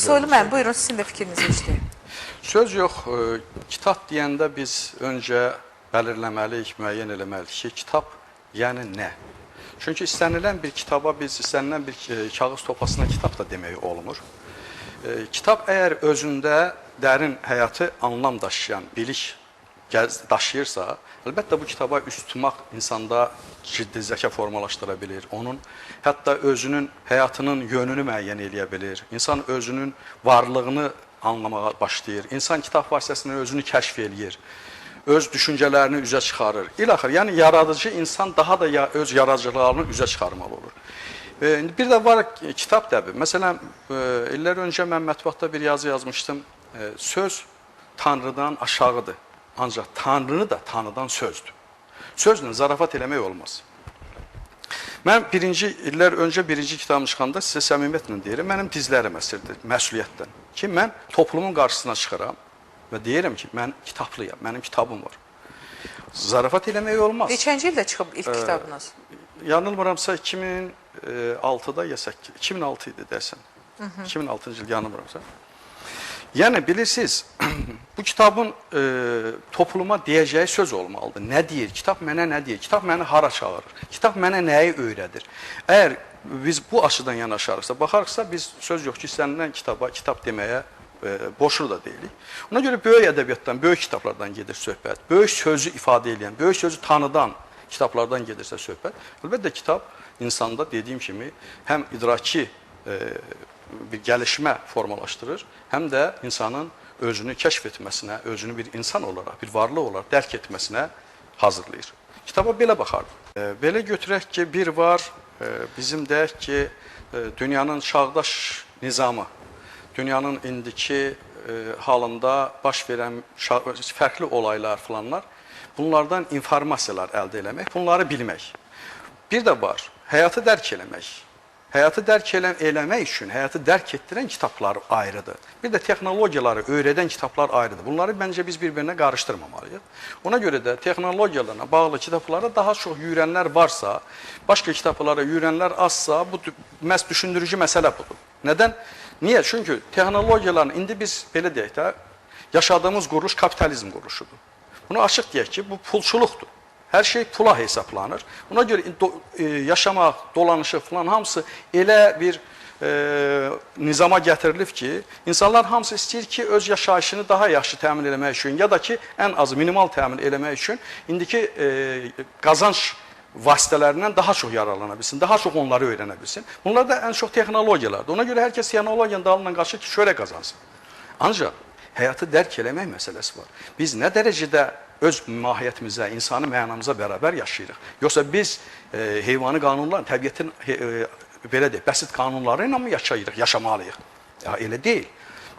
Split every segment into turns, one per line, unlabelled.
Soylu müəllim, buyurun, sizin də fikrinizi işləyin.
Söz yox, kitab deyəndə biz öncə belirləməliyik, müəyyən eləməliyik ki, kitab yəni nə? Çünki istənilən bir kitaba biz, istənilən bir kağız topasına kitab da demək olmur. Kitab əgər özündə dərin həyatı anlam daşıyan, bilik daşıyırsa, əlbəttə bu kitaba üst tutmaq insanda ciddi zəka formalaşdıra bilir. Onun hətta özünün həyatının yönünü müəyyən eləyə bilir. İnsan özünün varlığını anlamağa başlayır. İnsan kitab vasitəsilə özünü kəşf eləyir. Öz düşüncələrini üzə çıxarır. İlaxır, yəni yaradıcı insan daha da öz yaradıcılığını üzə çıxarmalı olur. Bir də var kitab dəbi. Məsələn, illər öncə mən mətbuatda bir yazı yazmışdım. Söz Tanrıdan aşağıdır. Ancaq Tanrını da tanıdan sözdür. Sözlə zarafat eləmək olmaz. Mən illər öncə birinci kitabım çıxanda sizə səmimiyyətlə deyirəm, mənim dizlərim əsirdir məsuliyyətdən. Ki, mən toplumun qarşısına çıxıram və deyirəm ki, mən kitablıyam, mənim kitabım var. Zarafat eləmək olmaz.
Neçənci ildə çıxıb ilk kitabınız?
Yanılmıramsa 2006-da ya 2006 idi deyəsən. 2006-cı il yanılmıramsa. Yəni, bilirsiniz, bu kitabın topluma deyəcəyi söz olmalıdır. Nə deyir? Kitab mənə nə deyir? Kitab məni hara çağırır? Kitab mənə nəyi öyrədir? Əgər biz bu açıdan yanaşarıqsa, baxarıqsa, biz söz yox ki, istənilən kitaba, kitab deməyə boşur da deyilik. Ona görə böyük ədəbiyyatdan, böyük kitablardan gedir söhbət. Böyük sözü ifadə edən, böyük sözü tanıdan kitablardan gedirsə söhbət. Əlbəttə, kitab insanda dediyim kimi həm idraki bir gəlişmə formalaşdırır, həm də insanın özünü kəşf etməsinə, özünü bir insan olaraq, bir varlıq olaraq dərk etməsinə hazırlayır. Kitaba belə baxardım. Belə götürək ki, bir var, bizim deyək ki, dünyanın çağdaş nizamı, dünyanın indiki halında baş verən fərqli olaylar falanlar, bunlardan informasiyalar əldə eləmək, bunları bilmək. Bir də var, həyatı dərk eləmək. Həyatı dərk eləmək üçün, həyatı dərk etdirən kitablar ayrıdır. Bir də texnologiyaları öyrədən kitablar ayrıdır. Bunları məncə biz bir-birinə qarışdırmamalıyıq. Ona görə də texnologiyalarına bağlı kitablara daha çox yürənlər varsa, başqa kitablara yürənlər azsa, bu məhz düşündürücü məsələ budur. Nədən? Niyə? Çünki texnologiyaların, indi biz belə deyək də, yaşadığımız quruluş kapitalizm quruluşudur. Bunu açıq deyək ki, bu pulçuluqdur. Hər şey pula hesablanır. Ona görə yaşamaq, dolanışıq falan hamısı elə bir nizama gətirilib ki, insanlar hamısı istəyir ki, öz yaşayışını daha yaxşı təmin eləmək üçün, ya da ki, ən azı minimal təmin eləmək üçün indiki qazanc vasitələrindən daha çox yararlana bilsin, daha çox onları öyrənə bilsin. Bunlar da ən çox texnologiyalardır. Ona görə hər kəs texnologiyanın dalından qaçır ki, şöyle qazansın. Ancaq həyatı dərk eləmək məsələsi var. Biz nə dərəcədə öz mahiyyətimizə, insani mənamıza bərabər yaşayırıq. Yoxsa biz heyvani qanunlarla, təbiətin belə deyək, bəsit qanunları ilə mi yaşamalıyıq? Ya, elə deyil.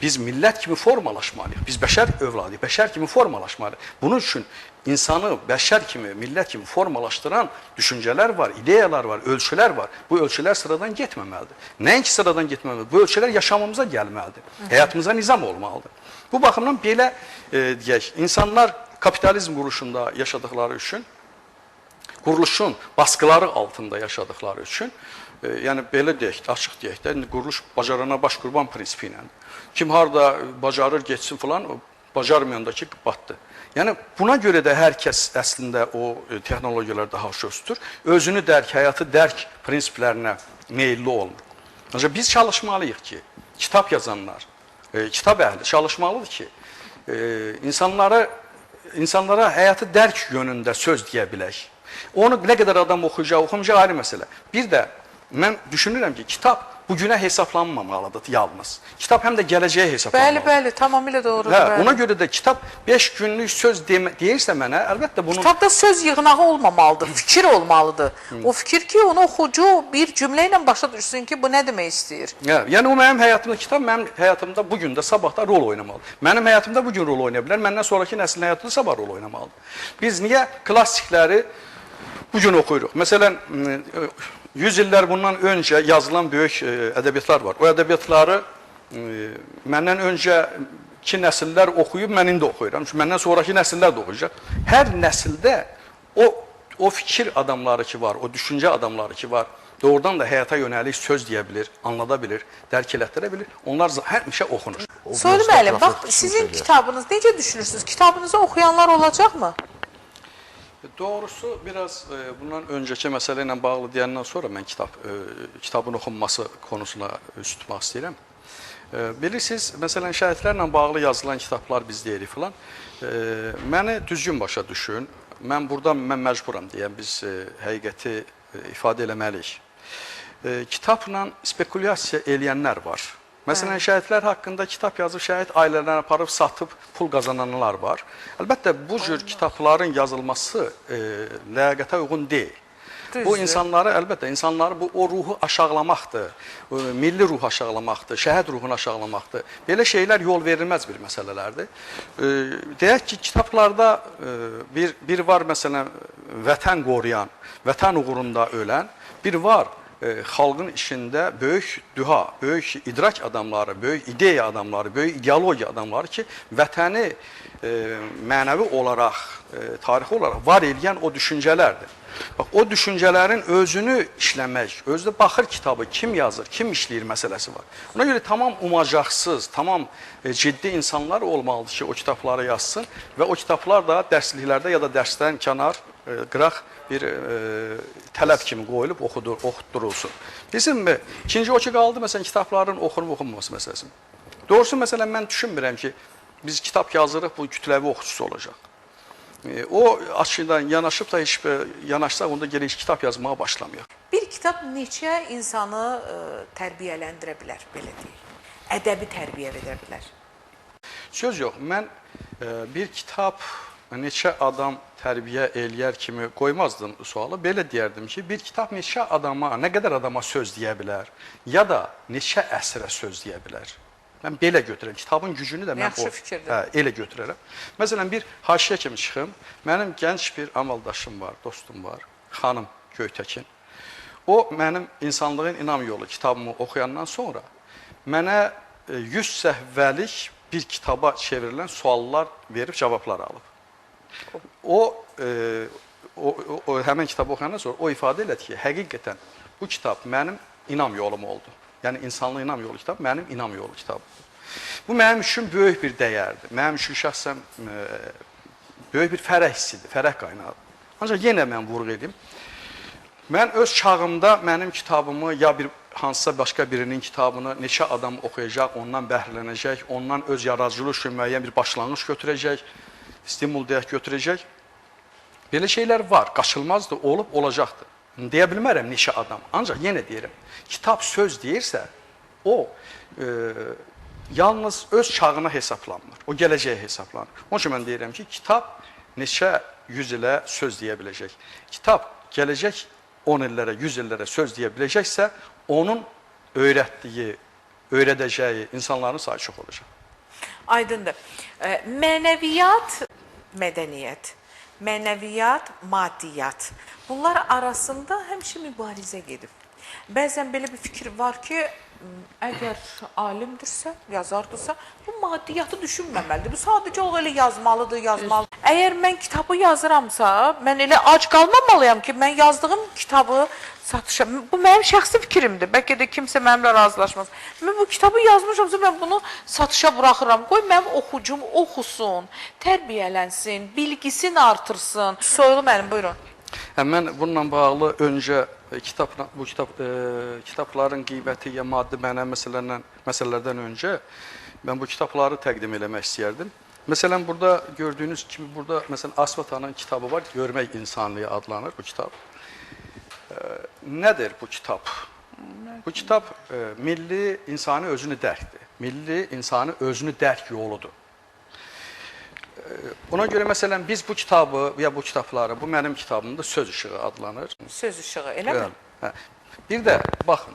Biz millət kimi formalaşmalıyıq. Biz bəşər övladıyıq, bəşər kimi formalaşmalıyıq. Bunun üçün insanı bəşər kimi, millət kimi formalaşdıran düşüncələr var, ideyalar var, ölçülər var. Bu ölçülər sıradan getməməlidir. Nəinki sıradan getməməlidir, bu ölçülər yaşamımıza gəlməlidir. Həyatımıza nizam olmalıdır. Bu baxımdan belə deyək, insanlar kapitalizm quruluşunda yaşadıkları üçün, quruluşun baskıları altında yaşadıkları üçün, yəni belə deyək, açıq deyək də, quruluş bacarana baş qurban prinsipi ilə. Kim harada bacarır, geçsin falan, bacarmayandakı batdı. Yəni buna görə də hər kəs əslində o texnologiyalar daha çözdür. Özünü dərk, həyatı dərk prinsiplərinə meyilli olmur. Ancaq biz çalışmalıyıq ki, kitab yazanlar, kitab əhli çalışmalıdır ki, insanlara həyatı dərk yönündə söz deyə bilək. Onu nə qədər adam oxuyacaq, oxumayacaq ayrı məsələ. Bir də mən düşünürəm ki, kitab bugünə hesablanmamalıdır yalnız. Kitab həm də gələcəyə hesablanmalıdır.
Bəli, tamamilə doğrudur.
Ona görə də kitab 5 günlük söz deyirsə mənə, əlbəttə bunun...
Kitabda söz yığınağı olmamalıdır, fikir olmalıdır. O fikir ki, onu oxucu bir cümlə ilə başa düşsün ki, bu nə demək istəyir?
Yəni o mənim həyatımda, kitab mənim həyatımda bugün də, sabahda rol oynamalıdır. Mənim həyatımda bugün rol oynaya bilər, məndən sonraki nəslin həyatında sabah rol oynamalıdır. Biz niyə klassikləri bugün oxuyuruq? Məsələn, 100 illər bundan öncə yazılan böyük ədəbiyyatlar var. O ədəbiyyatları məndən öncəki nəsillər oxuyub, mən indi oxuyuram. Çünki məndən sonraki nəsillər də oxuyacaq. Hər nəsildə o fikir adamları ki var, o düşüncə adamları ki var, doğrudan da həyata yönəlik söz deyə bilir, anlada bilir, dərk elətdirə bilir. Onlar həmişə oxunur.
Soylu müəllim, bax sizin kitabınız necə düşünürsünüz? Kitabınızı oxuyanlar olacaqmı?
Doğrusu biraz bundan öncəki məsələ ilə bağlı deyəndən sonra mən kitabın oxunması konusuna üst tutmaq istəyirəm. Bilirsiniz, məsələn, şəhidlərlə bağlı yazılan kitablar biz deyirik filan. Məni düzgün başa düşün. Mən məcburam deyəm, biz həqiqəti ifadə eləməliyik. Kitabla spekulyasiya eləyənlər var. Məsələn, şəhidlər haqqında kitab yazıb, şəhid ailələrini aparıb, satıb, pul qazananlar var. Əlbəttə, bu cür kitabların yazılması ləyaqətə uyğun deyil. Bu insanları, əlbəttə, o ruhu aşağılamaqdır, milli ruh aşağılamaqdır, şəhid ruhunu aşağılamaqdır. Belə şeylər yol verilməz bir məsələlərdir. Deyək ki, kitablarda bir var, məsələn, vətən qoruyan, vətən uğrunda ölən, bir var, xalqın işində böyük düha, böyük idrak adamları, böyük ideya adamları, böyük ideologiya adamları ki, vətəni mənəvi olaraq, tarixi olaraq var eləyən o düşüncələrdir. Bax, o düşüncələrin özünü işləmək, özdə baxır kitabı, kim yazır, kim işləyir məsələsi var. Ona görə tamam umacaqsız, tamam ciddi insanlar olmalıdır ki, o kitabları yazsın və o kitablar da dərsliklərdə ya da dərsdən kənar, qıraq bir tələb kimi qoyulub oxutdurulsun. Bizim ikinci o ki qaldı, məsələn, kitabların oxunub-oxunmaması məsələsi. Doğrusu, məsələn, mən düşünmürəm ki, biz kitab yazırıq, bu kütləvi oxucusu olacaq. O açıdan yanaşıb da yanaşsaq, onda gələk kitab yazmağa başlamayaq.
Bir kitab neçə insanı tərbiyələndirə bilər, belə deyək. Ədəbi tərbiyə verə bilər.
Söz yox, mən bir kitab neçə adam tərbiyə eləyər kimi qoymazdım sualı. Belə deyərdim ki, bir kitab neçə adama, nə qədər adama söz deyə bilər, ya da neçə əsrə söz deyə bilər. Mən belə götürərəm. Kitabın gücünü də mən elə götürərəm. Məsələn, bir haşiyə kimi çıxım. Mənim gənc bir amaldaşım var, dostum var, xanım Göytəkin. O, mənim İnsanlığın İnam Yolu kitabımı oxuyandan sonra mənə 100 səhvəlik bir kitaba çevrilən suallar verib cavablar alıb. O, həmin kitabı oxuyandan sonra o ifadə elədi ki, həqiqətən bu kitab mənim inam yolum oldu. Yəni, İnsanlıq İnam Yolu kitabı mənim inam yolu kitabı. Bu, mənim üçün böyük bir dəyərdir. Mənim üçün şəxsən böyük bir fərəh hissidir, fərəh qaynağıdır. Ancaq yenə mən vurğu edeyim. Mən öz çağımda mənim kitabımı ya hansısa başqa birinin kitabını neçə adam oxuyacaq, ondan bəhrələnəcək, ondan öz yaradıcılıq üçün müəyyən bir başlanğıc götürəcək, stimul deyək götürəcək. Belə şeylər var, qaçılmazdır, olub, olacaqdır. Deyə bilmərəm neçə adam, ancaq yenə deyirəm, kitab söz deyirsə, o yalnız öz çağına hesablanmır, o gələcəyə hesablanır. Onun üçün mən deyirəm ki, kitab neçə 100 ilə söz deyə biləcək. Kitab gələcək 10 illərə, 100 illərə söz deyə biləcəksə, onun öyrədəcəyi insanların sayı çox olacaq.
Aydındır. Mənəviyyat, mədəniyyət, mənəviyyat, maddiyyat. Bunlar arasında həmişə mübarizə gedib. Bəzən belə bir fikir var ki, əgər alimdirsə, yazardırsa, bu maddiyyatı düşünməməlidir. Bu sadəcə o elə yazmalıdır, yazmalıdır. Əgər mən kitabı yazıramsa, mən elə ac qalmamalıyam ki, mən yazdığım kitabı satışa... Bu mənim şəxsi fikrimdir. Bəlkə də kimsə mənimlə razılaşmaz. Mən bu kitabı yazmışamsa, mən bunu satışa buraxıram. Qoy mənim oxucum oxusun, tərbiyələnsin, bilgisini artırsın. Soylu mənim, buyurun.
Mən bununla bağlı öncə kitabların qiyməti ya maddi mənəvi məsələlərdən öncə mən bu kitabları təqdim eləmək istəyərdim. Məsələn, burada gördüyünüz kimi, burada məsələn, Asfatanın kitabı var, Görmək İnsanlığı adlanır bu kitab. Nədir bu kitab? Bu kitab milli insani özünü dərkdir. Milli insani özünü dərk yoludur. Buna görə, məsələn, biz bu kitabı və bu kitabları, bu mənim kitabımda Söz İşığı adlanır.
Söz İşığı, eləmi?
Bir də, baxın,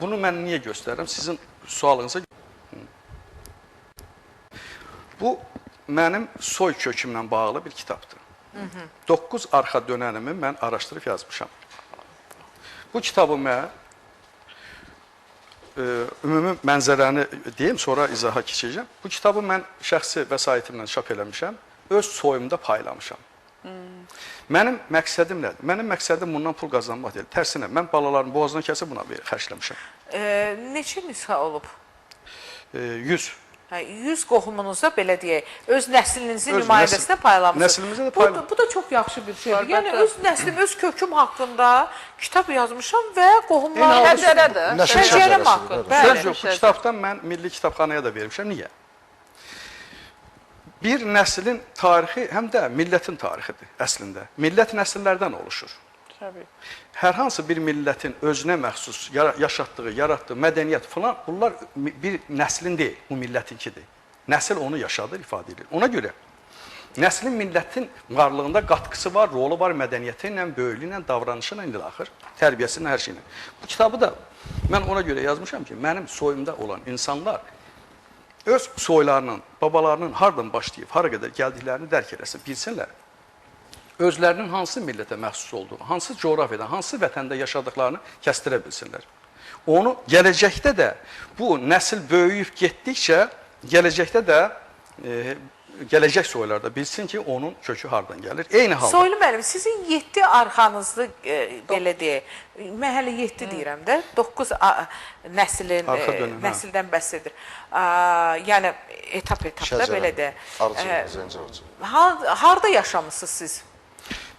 bunu mən niyə göstərirəm? Sizin sualınıza... Bu, mənim soy kökümlə bağlı bir kitabdır. 9 arxa dönənimi mən araşdırıb yazmışam. Bu kitabı mən ümumi mənzərəni deyim, sonra izaha keçəcəm. Bu kitabı mən şəxsi vəsaitimlə çap eləmişəm, öz soyumda paylamışam. Mənim məqsədim nədir? Mənim məqsədim bundan pul qazanmaq deyil. Tərsinə, mən balaların boğazını kəsib buna xərcləmişəm.
Neçə nüsxə olub?
100.
100 qohumunuzda belə deyək, öz nəslinizin nümayəndəsinə paylamışsınız.
Nəslimizə də paylamışıq.
Bu da çox yaxşı bir şeydir. Yəni, öz nəslim, öz köküm haqqında kitab yazmışam və qohumlar
Şəcərədir.
şəcərəm haqqında.
Söz yox, bu kitabdan mən Milli Kitabxanaya da vermişəm. Niyə? Bir nəslin tarixi həm də millətin tarixidir əslində. Millət nəsillərdən oluşur.
Təbii.
Hər hansı bir millətin özünə məxsus yaşatdığı, yaratdığı mədəniyyət falan, bunlar bir nəslin deyil, bu millətinkidir. Nəsil onu yaşadır, ifadə edir. Ona görə nəslin millətin varlığında qatqısı var, rolu var mədəniyyəti ilə, böyüklüyü ilə, davranışı ilə, ilaxır, tərbiyəsi ilə, hər şeylə. Bu kitabı da mən ona görə yazmışam ki, mənim soyumda olan insanlar öz soylarının, babalarının hardan başlayıb, hara qədər gəldiklərini dərk eləsin, bilsinlər. Özlərinin hansı millətə məxsus olduğu, hansı coğrafiyada, hansı vətəndə yaşadıklarını kəstirə bilsinlər. Onu gələcəkdə də bu nəsil böyüyüb getdikcə, gələcəkdə də gələcək soylarda bilsin ki, onun kökü hardan gəlir. Eyni halda.
Soylu müəllim, sizin 7 arxanızda belə deyək, mən hələ 7 deyirəm də, 9 nəsildən bəhs edir. Yəni, etap-etapda belə də. Harada yaşamısınız siz?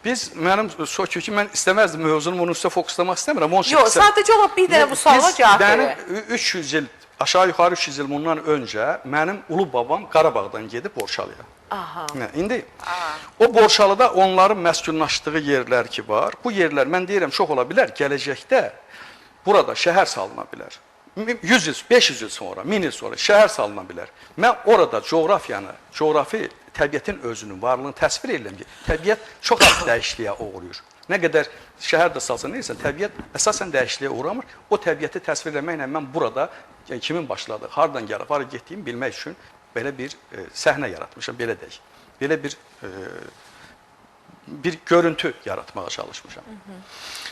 Biz, mənim soy kökü, mən istəməzdim mövzunu bunun üstə fokuslamaq istəmirəm.
Yox, sadəcə olaq bir dənə bu suala cavab verir.
Mənim 300 il, aşağı yuxarı 300 il bundan öncə mənim ulu babam Qarabağdan gedib Borçalıya. İndi o Borçalıda onların məskunlaşdığı yerlər ki var, bu yerlər, mən deyirəm, çox ola bilər, gələcəkdə burada şəhər salına bilər. 100 il, 500 il sonra, 1000 il sonra şəhər salına bilər. Mən orada coğrafi təbiətin özünün varlığını təsvir edirəm ki, təbiət çox az dəyişikliyə uğrayır. Nə qədər şəhər də salsa neysə, təbiət əsasən dəyişikliyə uğramır. O təbiəti təsvir etməklə mən burada kimin başladı, hardan gəlib, hara getdiyimi bilmək üçün belə bir səhnə yaratmışam, belə deyək. Belə bir görüntü yaratmağa çalışmışam.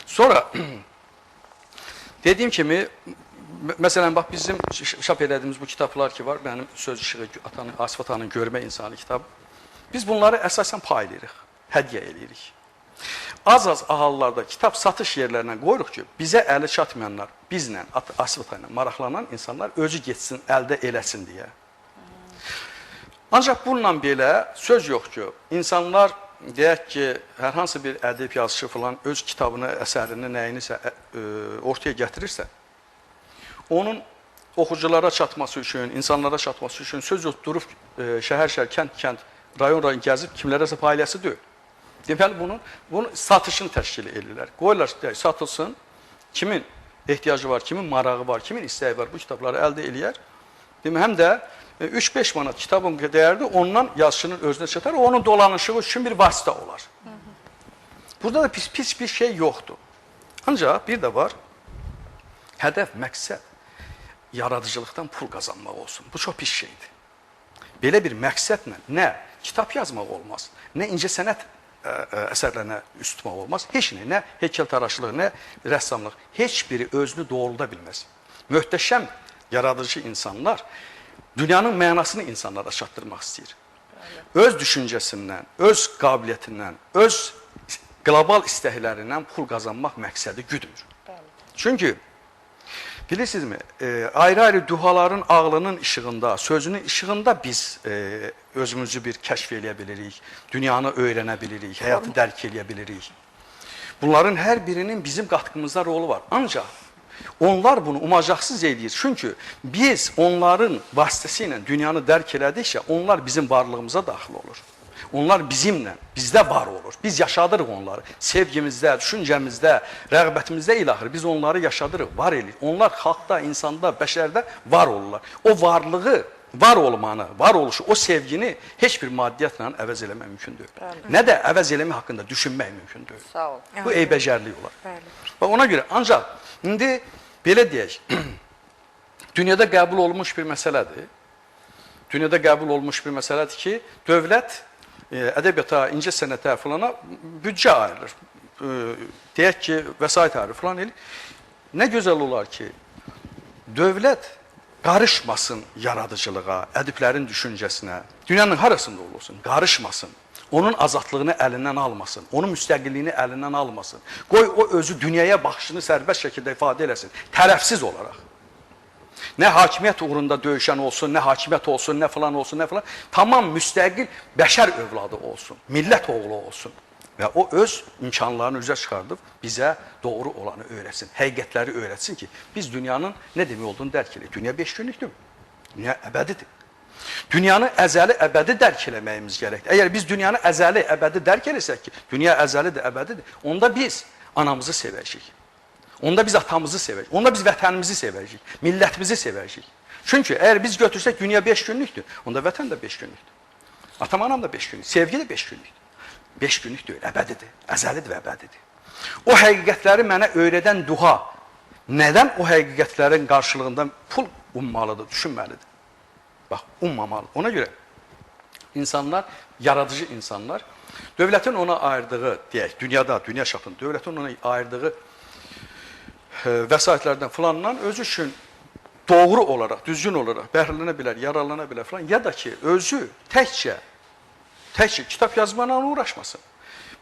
Sonra dediyim kimi, məsələn, bax, bizim çap elədiyimiz bu kitablar ki var, mənim söz işığı, Asif Atanın Görmə İnsanı kitabı, biz bunları əsasən paylayırıq, hədiyyə eləyirik. Az-az ahallarda kitab satış yerlərinə qoyuruq ki, bizə əli çatmayanlar, bizlə, Asif Ata ilə maraqlanan insanlar özü getsin, əldə eləsin deyə. Ancaq bununla belə söz yox ki, insanlar deyək ki, hər hansı bir ədib yazışı falan öz kitabını, əsərini, nəyinisə ortaya gətirirsə, onun oxuculara çatması üçün, insanlara çatması üçün söz yox durub şəhər-şəhər, kənd-kənd, rayon-rayon gəzib kimlərəsə payləsi deyil. Deməli, bunun satışını təşkil edirlər. Qoyurlar, satılsın, kimin ehtiyacı var, kimin marağı var, kimin istəyi var, bu kitabları əldə eləyər. Deməli, həm də 3-5 manat kitabın dəyərli ondan yazıçının özünə çatar, onun dolanışığı üçün bir vasitə olar. Burada da pis bir şey yoxdur. Ancaq bir də var, hədəf, məqsəd, yaradıcılıqdan pul qazanmaq olsun. Bu çox pis şeydir. Belə bir məqsədlə nə kitab yazmaq olmaz, nə incəsənət əsərlərinə üst tutmaq olmaz, heç nə heykəltaraşlıq, nə rəssamlıq, heç biri özünü doğrulda bilməz. Möhtəşəm yaradıcı insanlar dünyanın mənasını insanlara çatdırmaq istəyir. Öz düşüncəsindən, öz qabiliyyətindən, öz qlobal istəklərindən pul qazanmaq məqsədi güdmür. Çünki bilirsinizmi, ayrı-ayrı duhaların ağlının işığında, sözünün işığında biz özümüzü bir kəşf eləyə bilirik, dünyanı öyrənə bilirik, həyatı dərk eləyə bilirik. Bunların hər birinin bizim qatqımızda rolu var. Ancaq onlar bunu umacaqsız edir. Çünki biz onların vasitəsilə dünyanı dərk elədikcə, onlar bizim varlığımıza daxil olur. Onlar bizimlə, bizdə var olur. Biz yaşadırıq onları. Sevgimizdə, düşüncəmizdə, rəğbətimizdə ilaxır. Biz onları yaşadırıq, var edirik. Onlar xalqda, insanda, bəşərdə var olurlar. O varlığı, var olmanı, var oluşu, o sevgini heç bir maddiyyatla əvəz eləmək mümkün deyil. Nə də əvəz eləmək haqqında düşünmək mümkün deyil.
Sağ ol.
Bu eybəcərlik olar. Ona görə, ancaq indi belə deyək, dünyada qəbul olunmuş bir məsələdir. Dünyada qəbul olunmuş bir məsələdir ki, dövlət ədəbiyyata, incə sənətə filana büdcə ayrılır. Deyək ki, vəsait ayrılır filan elə. Nə gözəl olar ki, dövlət qarışmasın yaradıcılığa, ədiblərin düşüncəsinə, dünyanın harasında olursun, qarışmasın. onun azadlığını əlindən almasın, onun müstəqilliyini əlindən almasın. Qoy o özü dünyaya baxışını sərbəst şəkildə ifadə eləsin, tərəfsiz olaraq. Nə hakimiyyət uğrunda döyüşən olsun, nə hakimiyyət olsun, nə filan olsun, nə filan. Tamam müstəqil bəşər övladı olsun, millət oğlu olsun. Və o öz imkanlarını üzə çıxardıb bizə doğru olanı öyrətsin, həqiqətləri öyrətsin ki, biz dünyanın nə demək olduğunu dərk edək. Dünya 5 günlükdür, dünya əbədidir. Dünyanı əzəli, əbədi dərk eləməyimiz gərəkdir. Əgər biz dünyanı əzəli, əbədi dərk eləsək ki, dünya əzəlidir, əbədidir, onda biz anamızı sevəcəyik. Onda biz atamızı sevəcəyik, onda biz vətənimizi sevəcəyik, millətimizi sevəcəyik. Çünki əgər biz götürsək dünya 5 günlükdür, onda vətən də 5 günlükdür. Atam, anam da 5 günlük, sevgi də 5 günlükdür. 5 günlük deyil, əbədidir, əzəlidir və əbədidir. O həqiqətləri mənə öyrədən dua nədən o həqiqətlərin qarşılığında pul ummalıdır, düşünməlidir? Bax, ummamalı. Ona görə insanlar, yaradıcı insanlar, dövlətin ona ayırdığı, deyək, dünyada, dünya çapında, dövlətin ona ayırdığı vəsaitlərdən filandan özü üçün doğru olaraq, düzgün olaraq bəhrələnə bilər, yararlana bilər filan, ya da ki, özü təkcə kitab yazmaqla uğraşmasın.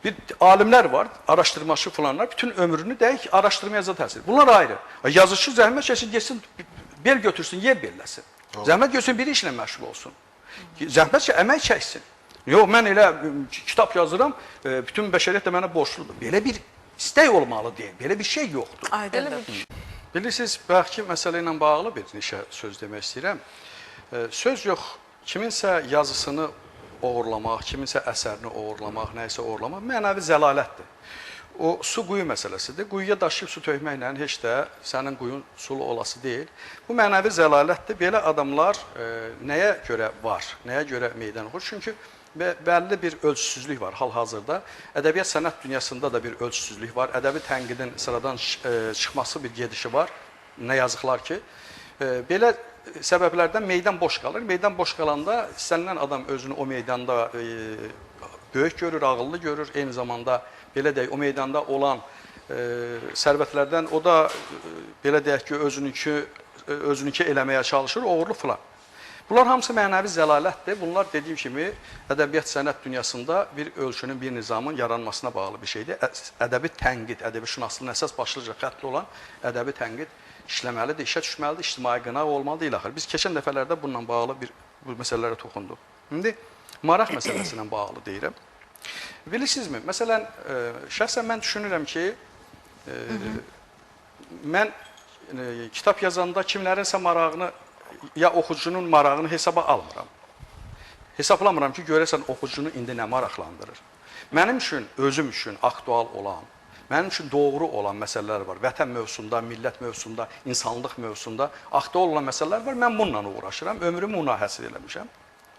Bir alimlər var, araşdırmaçı filanlar, bütün ömrünü deyək, araşdırmaya təsir. Bunlar ayrı. Yazıcı zəhmət çəksin, getsin, bel götürsün, yer belləsin. Zəhmət götürsün, bir işlə məşğul olsun. Zəhmət əmək çəksin. Yox, mən elə kitab yazıram, bütün bəşəriyyət də mənə borçludur. Belə bir istək olmalı deyil, belə bir şey yoxdur.
Aydındır.
Bilirsiniz, bəlkə məsələ ilə bağlı bir neçə söz demək istəyirəm. Söz yox, kiminsə yazısını oğurlamaq, kiminsə əsərini oğurlamaq, nəysə oğurlamaq mənəvi zəlalətdir. O su quyu məsələsidir. Quyuya daşıyıb su tökməklə heç də sənin quyun sulu olası deyil. Bu mənəvi zəlalətdir. Belə adamlar nəyə görə var, nəyə görə meydan oxur? Çünki bəlli bir ölçüsüzlük var hal-hazırda. Ədəbiyyat sənət dünyasında da bir ölçüsüzlük var. Ədəbi tənqidin sıradan çıxması bir gedişi var. Nə yazıqlar ki. Belə səbəblərdən meydan boş qalır. Meydan boş qalanda istənilən adam özünü o meydanda böyük görür, ağıllı görür. Eyni zamanda belə deyək, o meydanda olan sərvətlərdən o da belə deyək ki, özününki eləməyə çalışır, oğurlu filan. Bunlar hamısı mənəvi zəlalətdir. Bunlar dediyim kimi ədəbiyyat sənət dünyasında bir ölçünün, bir nizamın yaranmasına bağlı bir şeydir. Ədəbi tənqid, ədəbi şünaslığın əsas başlıca xəttli olan ədəbi tənqid işləməlidir, işə düşməlidir, ictimai qınaq olmalı deyil axır. Biz keçən dəfələrdə bununla bağlı bu məsələlərə toxunduq. İndi maraq məsələsinə bağlı deyirəm. Bilirsinizmi? Məsələn, şəxsən mən düşünürəm ki, mən kitab yazanda kimlərinsə marağını, ya oxucunun marağını hesaba almıram. Hesablamıram ki, görəsən oxucunu indi nə maraqlandırır. Mənim üçün, özüm üçün aktual olan, mənim üçün doğru olan məsələlər var. Vətən mövzusunda, millət mövzusunda, insanlıq mövzusunda aktual olan məsələlər var. Mən bununla uğraşıram, ömrümü ona həsr eləmişəm.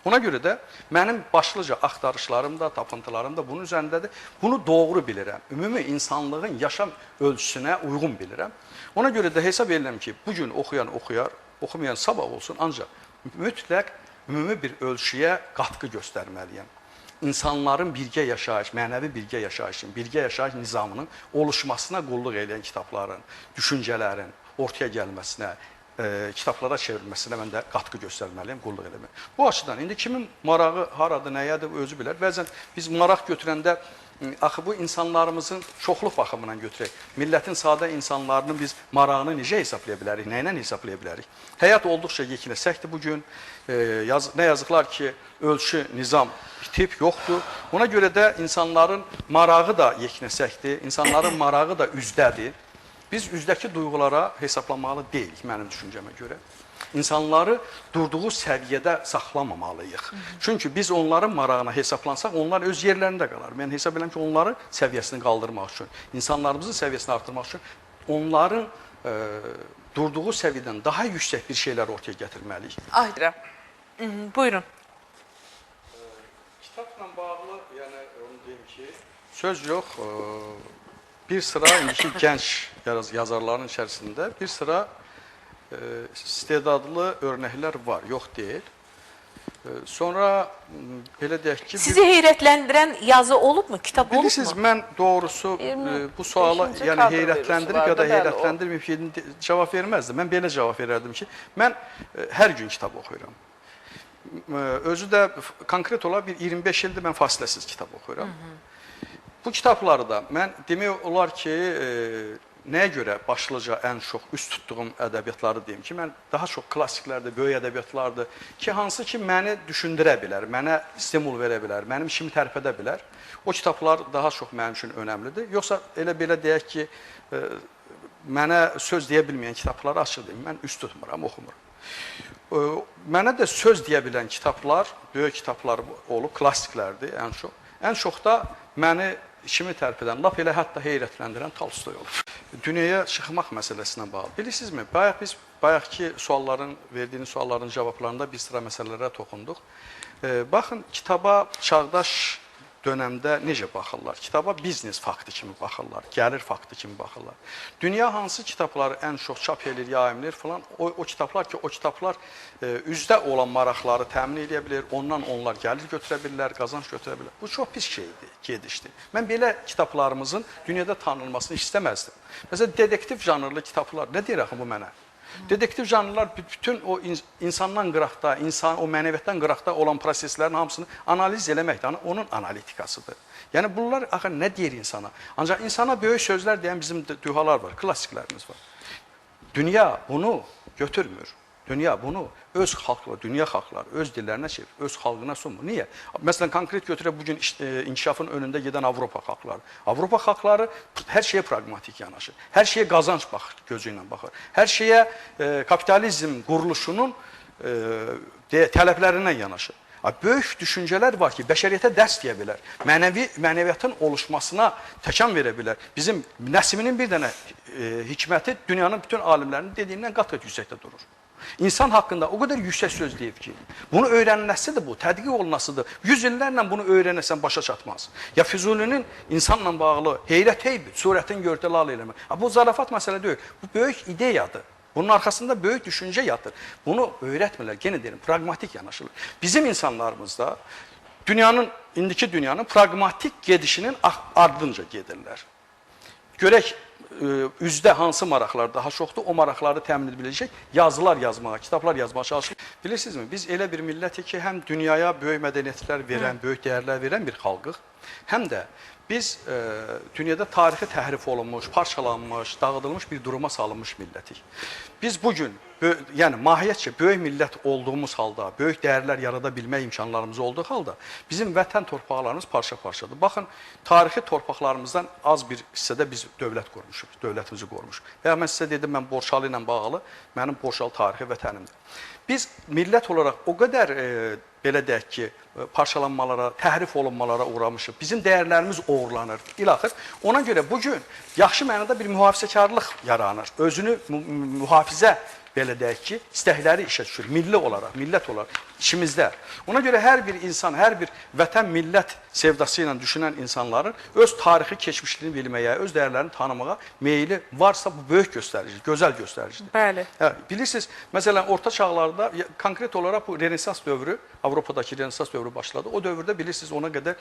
Ona görə də mənim başlıca axtarışlarım da, tapıntılarım da bunun üzərindədir. Bunu doğru bilirəm. Ümumi insanlığın yaşam ölçüsünə uyğun bilirəm. Ona görə də hesab edirəm ki, bugün oxuyan oxuyar, oxumayan sabah olsun, ancaq mütləq ümumi bir ölçüyə qatqı göstərməliyəm. İnsanların birgə yaşayış, mənəvi birgə yaşayışın, birgə yaşayış nizamının oluşmasına qulluq edən kitabların, düşüncələrin ortaya gəlməsinə, kitablara çevrilməsinə mən də qatqı göstərməliyəm, qulluq eləməliyəm. Bu açıdan, indi kimin marağı haradır, nəyədir, özü bilər. Bəzən biz maraq götürəndə, axı bu insanlarımızın çoxluq baxımından götürək. Millətin sadə insanlarının biz marağını necə hesablaya bilərik, nə ilə hesablaya bilərik? Həyat olduqca yeknəsəkdir bugün. Nə yazıqlar ki, ölçü, nizam bitib, yoxdur. Ona görə də insanların marağı da yeknəsəkdir, insanların marağı da üzdədir. Biz üzdəki duyğulara hesablamalı deyilik, mənim düşüncəmə görə. İnsanları durduğu səviyyədə saxlamamalıyıq. Çünki biz onların marağına hesaplansaq, onlar öz yerlərində qalar. Mən hesab edirəm ki, onların səviyyəsini qaldırmaq üçün, insanlarımızın səviyyəsini artırmaq üçün onların durduğu səviyyədən daha yüksək bir şeylər ortaya gətirməliyik.
Aydın. Buyurun.
Kitabla bağlı, yəni onu deyim ki, söz yox, bir sıra indiki gənc yazarların içərisində bir sıra istedadlı örnəklər var, yox deyil. Sonra belə deyək ki...
Sizi heyrətləndirən yazı olubmu, kitab olubmu?
Bilirsiniz, mən doğrusu bu suala heyrətləndirib ya da heyrətləndirməyib cavab verməzdim. Mən belə cavab verərdim ki, mən hər gün kitab oxuyuram. özü də konkret olaraq bir 25 ildir mən fasiləsiz kitab oxuyuram. Bu kitabları da mən demək olar ki, nəyə görə başlıca ən çox üst tutduğum ədəbiyyatları deyim ki, mən daha çox klassiklərdir, böyük ədəbiyyatlardır ki, hansı ki məni düşündürə bilər, mənə stimul verə bilər, mənim işimi tərpədə bilər. O kitablar daha çox mənim üçün önəmlidir. Yoxsa elə belə deyək ki, mənə söz deyə bilməyən kitabları açıq deyim, mən üst tutmuram, oxumuram. Mənə də söz deyə bilən kitablar, böyük kitablar olub, klassiklərdir ən çox. Ən çox da məni işimi tərpədən, lap elə hətta heyrətləndirən Tolstoy olur. Dünyaya çıxmaq məsələsinə bağlı. Bilirsinizmi, bayaqki sualların, verdiyiniz sualların cavablarında bir sıra məsələlərə toxunduq. Baxın, kitaba çağdaş dönəmdə necə baxırlar? Kitaba biznes faktı kimi baxırlar, gəlir faktı kimi baxırlar. Dünya hansı kitabları ən çox çap edir, yayımlayır falan, o kitablar ki, o kitablar üzdə olan maraqları təmin edə bilir, ondan onlar gəlir götürə bilirlər, qazanc götürə bilirlər. Bu çox pis şeydir, gedişdir. Mən belə kitablarımızın dünyada tanınmasını istəməzdim. Məsələn, dedektiv janrlı kitablar, nə deyir axı bu mənə? Dedektiv janrlar bütün o insandan qıraqda, o mənəviyyatdan qıraqda olan proseslərin hamısını analiz eləməkdir, onun analitikasıdır. Yəni bunlar axı nə deyir insana? Ancaq insana böyük sözlər deyən bizim dühalar var, klassiklərimiz var. Dünya bunu götürmür. Dünya bunu öz xalqları, dünya xalqları, öz dillərinə çevir, öz xalqına sunmur. Niyə? Məsələn, konkret götürək bugün inkişafın önündə gedən Avropa xalqları. Avropa xalqları hər şeyə pragmatik yanaşır. Hər şeyə qazanc gözü ilə baxır. Hər şeyə kapitalizm quruluşunun tələblərindən yanaşır. Böyük düşüncələr var ki, bəşəriyyətə dərs deyə bilər. Mənəviyyatın oluşmasına təkan verə bilər. Bizim Nəsiminin bir dənə hikməti dünyanın bütün alimlərinin dediyindən qat-qat yüksəkdə durur. İnsan haqqında o qədər yüksək söz deyib ki, bunu öyrəniləsidir bu, tədqiq olunasıdır. 100 illərlə bunu öyrənəsən başa çatmaz. Ya Füzulinin insanla bağlı heyrət heybi, surətin gördəlal eləmə. Bu zarafat məsələ deyil, bu böyük ideyadır. Bunun arkasında böyük düşüncə yatır. Bunu öyrətmirlər, yenə deyirəm, pragmatik yanaşırlar. Bizim insanlarımızda indiki dünyanın pragmatik gedişinin ardınca gedirlər. Görək, üzdə hansı maraqlar daha çoxdur, o maraqları təmin edə biləcək yazılar yazmağa, kitablar yazmağa çalışır. Bilirsinizmi, biz elə bir millətik ki, həm dünyaya böyük mədəniyyətlər verən, böyük dəyərlər verən bir xalqıq, həm də biz dünyada tarixi təhrif olunmuş, parçalanmış, dağıdılmış bir duruma salınmış millətik. Biz bugün, yəni mahiyyətcə böyük millət olduğumuz halda, böyük dəyərlər yarada bilmək imkanlarımız olduğu halda, bizim vətən torpaqlarımız parça-parçadır. Baxın, tarixi torpaqlarımızdan az bir hissədə biz dövlət qurmuşuq, dövlətimizi qormuşuq. Və mən sizə dedim, mən Borçalı ilə bağlı, mənim Borçalı tarixi vətənimdir. Biz millət olaraq o qədər, belə deyək ki, parçalanmalara, təhrif olunmalara uğramışıq. Bizim dəyərlərimiz oğurlanır. İlaxır. Ona görə bugün yaxşı mənada bir mühafizəkarlıq yaranır. Özünü mühafizə, belə deyək ki, istəkləri işə düşür. Milli olaraq, millət olaraq içimizdə. Ona görə hər bir insan, hər bir vətən, millət sevdası ilə düşünən insanların öz tarixi keçmişliyini bilməyə, öz dəyərlərini tanımağa meyili varsa bu böyük göstəricidir, gözəl göstəricidir.
Bəli.
Bilirsiniz, məsələn, orta çağlarda konkret olaraq bu Renesans dövrü, Avropadakı Renesans dövrü başladı. O dövrdə bilirsiniz, ona qədər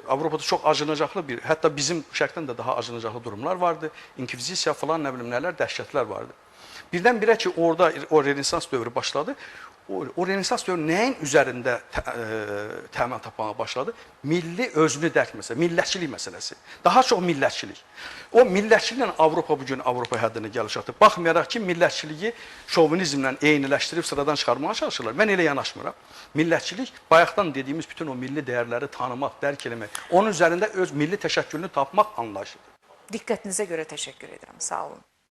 Avropada çox acınacaqlı bir, hətta bizim şərqdən də daha acınacaqlı durumlar vardı. İnkvizisiya falan, nə bilim nələr, dəhşətlər vardı. Birdən-birə ki, orada o Renesans dövrü başladı. O Renesans dövrü nəyin üzərində təmin tapmağa başladı? Milli özünü dərk məsələsi, millətçilik məsələsi. Daha çox millətçilik. O millətçiliklə Avropa bugün Avropa həddinə gəliş atıb. Baxmayaraq ki, millətçiliyi şovinizmlə eyniləşdirib sıradan çıxarmağa çalışırlar. Mən elə yanaşmıram. Millətçilik, bayaqdan dediyimiz bütün o milli dəyərləri tanımaq, dərk eləmək, onun üzərində öz milli təşəkkülünü tapmaq anlayışıdır.
Diqqətinizə görə təşəkkür edirəm. Sağ olun.